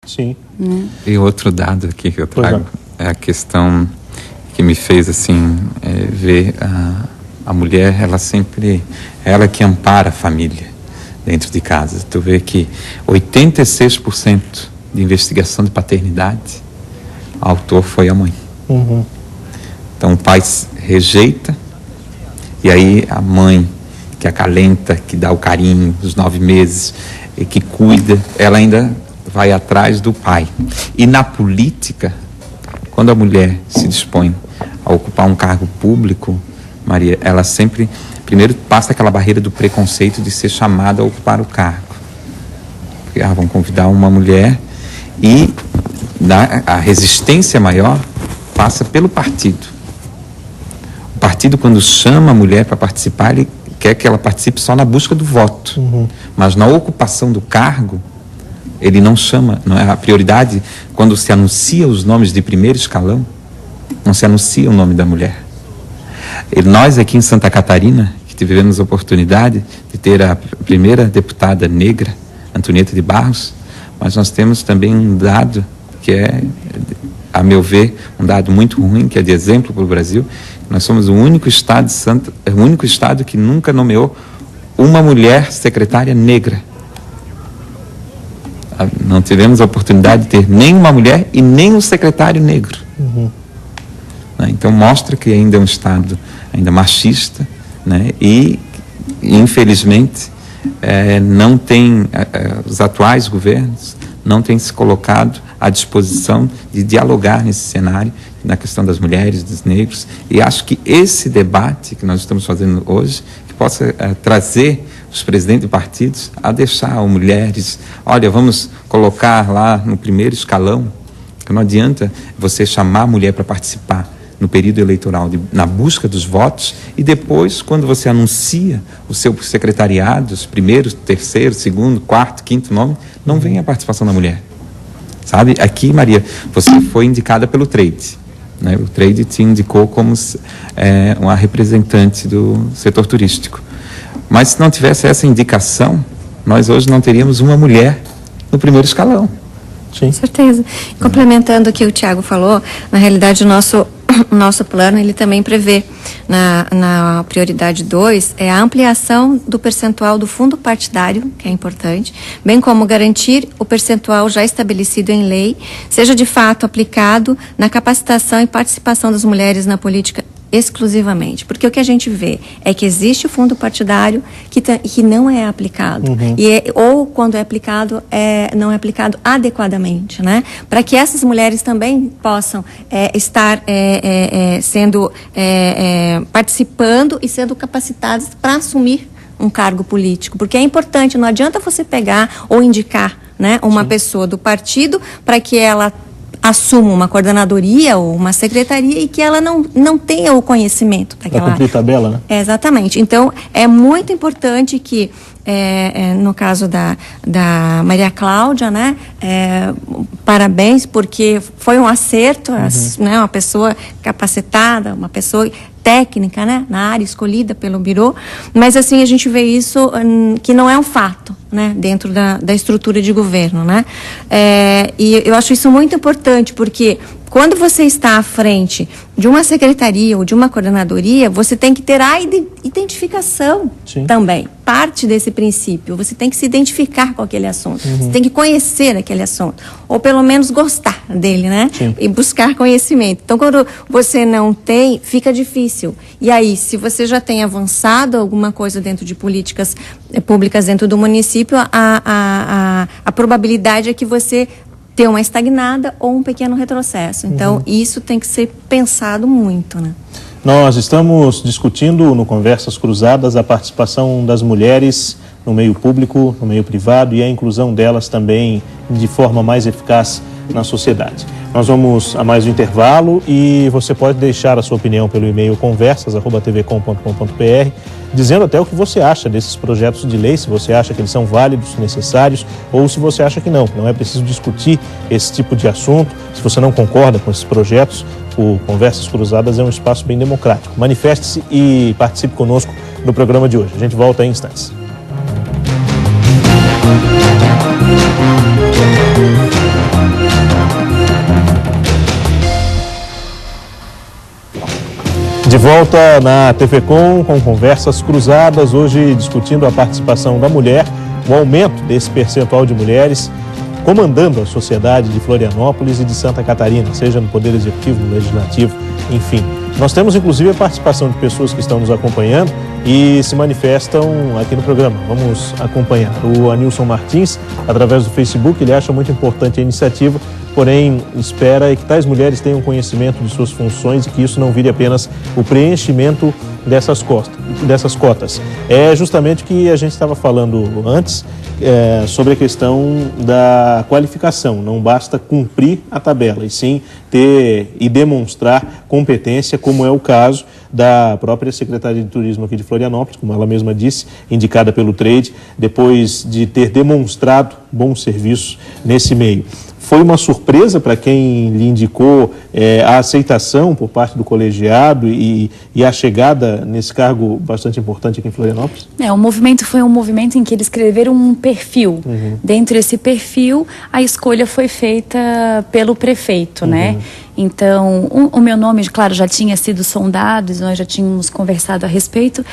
Sim. E outro dado aqui que eu trago é a questão que me fez assim ver a mulher, ela que ampara a família dentro de casa. Tu vê que 86% de investigação de paternidade, o autor foi a mãe. Então o pai rejeita, e aí a mãe que acalenta, que dá o carinho dos 9 meses, e que cuida, ela ainda vai atrás do pai. E na política, quando a mulher se dispõe a ocupar um cargo público, Maria, ela sempre, primeiro, passa aquela barreira do preconceito de ser chamada a ocupar o cargo. Porque, vão convidar uma mulher, e a resistência maior passa pelo partido. O partido, quando chama a mulher para participar, ele quer que ela participe só na busca do voto. Mas na ocupação do cargo, ele não chama, não é a prioridade. Quando se anuncia os nomes de primeiro escalão, não se anuncia o nome da mulher. E nós aqui em Santa Catarina, que tivemos a oportunidade de ter a primeira deputada negra, Antonieta de Barros, mas nós temos também um dado que é, a meu ver, um dado muito ruim, que é de exemplo para o Brasil. Nós somos o único estado que nunca nomeou uma mulher secretária negra. Não tivemos a oportunidade de ter nem uma mulher e nem um secretário negro. Então mostra que ainda é um estado ainda machista, né? E infelizmente não tem, os atuais governos não têm se colocado à disposição de dialogar nesse cenário, na questão das mulheres, dos negros. E acho que esse debate que nós estamos fazendo hoje, que possa trazer os presidentes de partidos a deixar as mulheres, olha, vamos colocar lá no primeiro escalão, que não adianta você chamar a mulher para participar no período eleitoral, na busca dos votos, e depois, quando você anuncia o seu secretariado, os primeiros, terceiro, segundo, quarto, quinto nome, não vem a participação da mulher. Sabe? Aqui, Maria, você foi indicada pelo Trade, né? O Trade te indicou como uma representante do setor turístico. Mas se não tivesse essa indicação, nós hoje não teríamos uma mulher no primeiro escalão. Sim. Com certeza. Complementando o que o Tiago falou, na realidade o nosso plano, ele também prevê, na prioridade 2, a ampliação do percentual do fundo partidário, que é importante, bem como garantir o percentual já estabelecido em lei, seja de fato aplicado na capacitação e participação das mulheres na política exclusivamente, porque o que a gente vê é que existe o fundo partidário que não é aplicado, ou quando é aplicado, não é aplicado adequadamente, né? Para que essas mulheres também possam estar sendo participando e sendo capacitadas para assumir um cargo político, porque é importante, não adianta você pegar ou indicar, né, uma pessoa do partido para que ela assuma uma coordenadoria ou uma secretaria e que ela não tenha o conhecimento daquela área. Para cumprir tabela, né? Exatamente. Então, é muito importante que, no caso da Maria Cláudia, né, parabéns, porque foi um acerto, né, uma pessoa capacitada, uma pessoa técnica, né, na área escolhida pelo Birô, mas assim a gente vê isso que não é um fato, né, dentro da estrutura de governo, né, e eu acho isso muito importante, porque quando você está à frente de uma secretaria ou de uma coordenadoria, você tem que ter a identificação também. Parte desse princípio, você tem que se identificar com aquele assunto. Você tem que conhecer aquele assunto. Ou pelo menos gostar dele, né? E buscar conhecimento. Então, quando você não tem, fica difícil. E aí, se você já tem avançado alguma coisa dentro de políticas públicas dentro do município, a probabilidade é que você ter uma estagnada ou um pequeno retrocesso. Então, isso tem que ser pensado muito, né? Nós estamos discutindo no Conversas Cruzadas a participação das mulheres no meio público, no meio privado e a inclusão delas também de forma mais eficaz na sociedade. Nós vamos a mais um intervalo e você pode deixar a sua opinião pelo e-mail conversas@tvcom.com.br, dizendo até o que você acha desses projetos de lei, se você acha que eles são válidos, necessários, ou se você acha que não é preciso discutir esse tipo de assunto. Se você não concorda com esses projetos, o Conversas Cruzadas é um espaço bem democrático. Manifeste-se e participe conosco do programa de hoje. A gente volta em instantes. De volta na TV com Conversas Cruzadas, hoje discutindo a participação da mulher, o aumento desse percentual de mulheres comandando a sociedade de Florianópolis e de Santa Catarina, seja no Poder Executivo, no Legislativo, enfim. Nós temos inclusive a participação de pessoas que estão nos acompanhando e se manifestam aqui no programa. Vamos acompanhar. O Anilson Martins, através do Facebook, ele acha muito importante a iniciativa, porém espera que tais mulheres tenham conhecimento de suas funções e que isso não vire apenas o preenchimento dessas cotas. É justamente o que a gente estava falando antes, sobre a questão da qualificação. Não basta cumprir a tabela, e sim ter e demonstrar competência, como é o caso da própria secretária de Turismo aqui de Florianópolis, como ela mesma disse, indicada pelo Trade, depois de ter demonstrado bons serviços nesse meio. Foi uma surpresa para quem lhe indicou a aceitação por parte do colegiado e a chegada nesse cargo bastante importante aqui em Florianópolis? O movimento foi um movimento em que eles escreveram um perfil. Dentro desse perfil, a escolha foi feita pelo prefeito, né? Então, o meu nome, claro, já tinha sido sondado, nós já tínhamos conversado a respeito.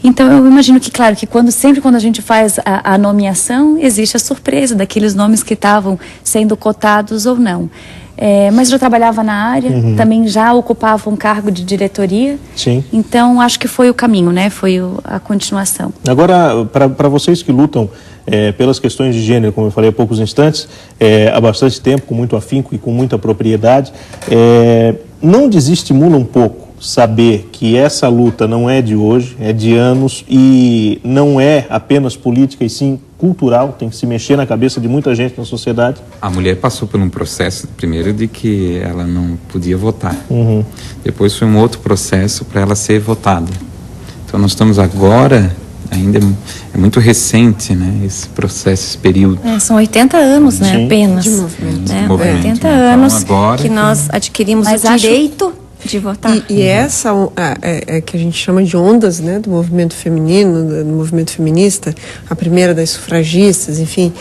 Então, eu imagino que, claro, que sempre quando a gente faz a nomeação, existe a surpresa daqueles nomes que estavam sendo cotados ou não. Mas eu já trabalhava na área, também já ocupava um cargo de diretoria. Sim. Então, acho que foi o caminho, né? Foi a continuação. Agora, para vocês que lutam pelas questões de gênero, como eu falei há poucos instantes, há bastante tempo, com muito afinco e com muita propriedade, não desestimula um pouco saber que essa luta não é de hoje, é de anos e não é apenas política e sim cultural, tem que se mexer na cabeça de muita gente na sociedade? A mulher passou por um processo, primeiro, de que ela não podia votar. Depois foi um outro processo para ela ser votada. Então nós estamos agora, ainda é muito recente, né, esse processo, esse período. São 80 anos, né, apenas. De movimento. 80 anos então, agora, que nós adquirimos o direito de votar. E essa que a gente chama de ondas, né, do movimento feminino, do movimento feminista, a primeira das sufragistas, enfim,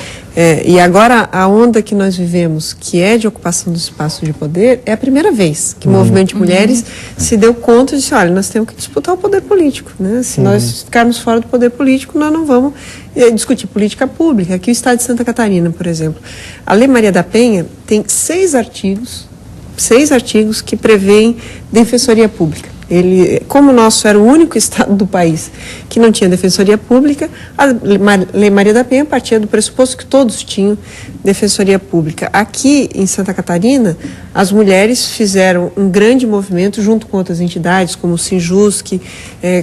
e agora a onda que nós vivemos, que é de ocupação do espaço de poder, é a primeira vez que o movimento de mulheres se deu conta e disse, olha, nós temos que disputar o poder político, né? Se nós ficarmos fora do poder político, nós não vamos discutir política pública. Aqui o estado de Santa Catarina, por exemplo, a Lei Maria da Penha tem 6 artigos que prevêem defensoria pública. Como o nosso era o único estado do país que não tinha defensoria pública, a Lei Maria da Penha partia do pressuposto que todos tinham defensoria pública. Aqui em Santa Catarina, as mulheres fizeram um grande movimento junto com outras entidades, como o Sinjusc,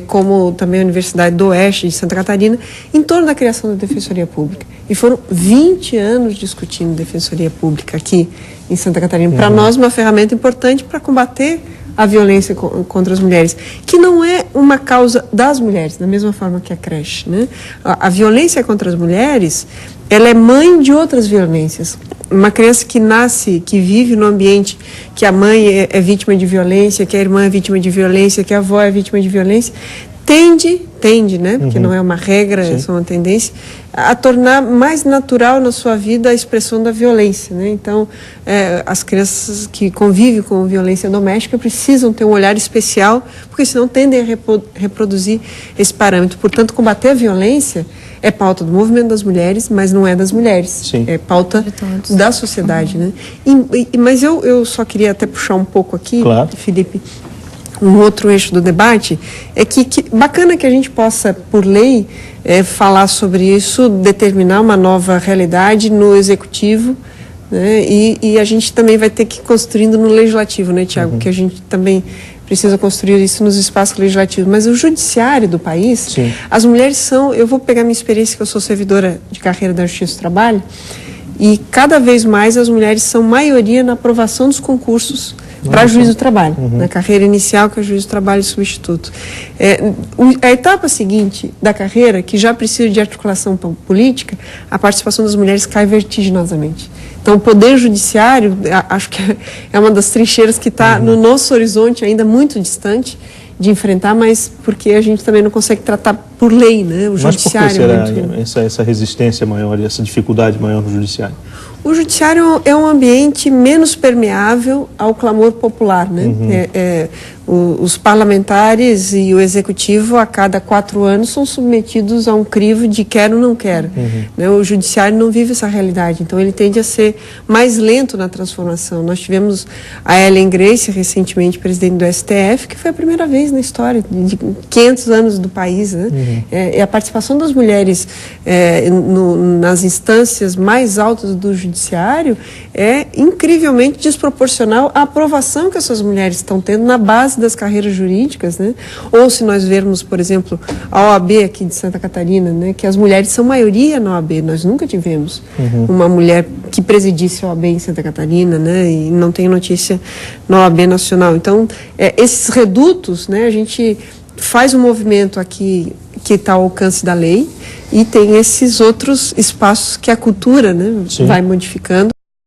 como também a Universidade do Oeste de Santa Catarina, em torno da criação da defensoria pública. E foram 20 anos discutindo defensoria pública aqui em Santa Catarina. Para nós, uma ferramenta importante para combater a violência contra as mulheres, que não é uma causa das mulheres, da mesma forma que a creche, né? A violência contra as mulheres, ela é mãe de outras violências. Uma criança que nasce, que vive no ambiente que a mãe é vítima de violência, que a irmã é vítima de violência, que a avó é vítima de violência, tende, né? Porque não é uma regra, é só uma tendência, a tornar mais natural na sua vida a expressão da violência, né? Então, as crianças que convivem com violência doméstica precisam ter um olhar especial, porque senão tendem a reproduzir esse parâmetro. Portanto, combater a violência é pauta do movimento das mulheres, mas não é das mulheres. É pauta da sociedade, né? Mas eu só queria até puxar um pouco aqui, Felipe, um outro eixo do debate, é que bacana que a gente possa, por lei, falar sobre isso, determinar uma nova realidade no executivo, né? E a gente também vai ter que ir construindo no legislativo, né, Tiago? Que a gente também precisa construir isso nos espaços legislativos. Mas o judiciário do país, as mulheres são... Eu vou pegar minha experiência, que eu sou servidora de carreira da Justiça do Trabalho, e cada vez mais as mulheres são maioria na aprovação dos concursos para juiz do trabalho, na carreira inicial, que é juiz do trabalho e substituto. A etapa seguinte da carreira, que já precisa de articulação política, a participação das mulheres cai vertiginosamente. Então, o poder judiciário, acho que é uma das trincheiras que está no nosso horizonte ainda muito distante de enfrentar, mas porque a gente também não consegue tratar por lei, né? O judiciário. Mas por que será essa resistência maior e essa dificuldade maior no judiciário? O judiciário é um ambiente menos permeável ao clamor popular, né? os parlamentares e o executivo, a cada 4 anos, são submetidos a um crivo de quero ou não quero. Né? O judiciário não vive essa realidade, então ele tende a ser mais lento na transformação. Nós tivemos a Ellen Grace, recentemente presidente do STF, que foi a primeira vez na história de 500 anos do país. Né? E a participação das mulheres nas instâncias mais altas do judiciário é incrivelmente desproporcional à aprovação que essas mulheres estão tendo na base das carreiras jurídicas, né? Ou se nós vermos, por exemplo, a OAB aqui de Santa Catarina, né? Que as mulheres são maioria na OAB, nós nunca tivemos uma mulher que presidisse a OAB em Santa Catarina, né? E não tem notícia na OAB nacional. Então, esses redutos, né? A gente faz um movimento aqui que está ao alcance da lei e tem esses outros espaços que a cultura, né? Vai modificando.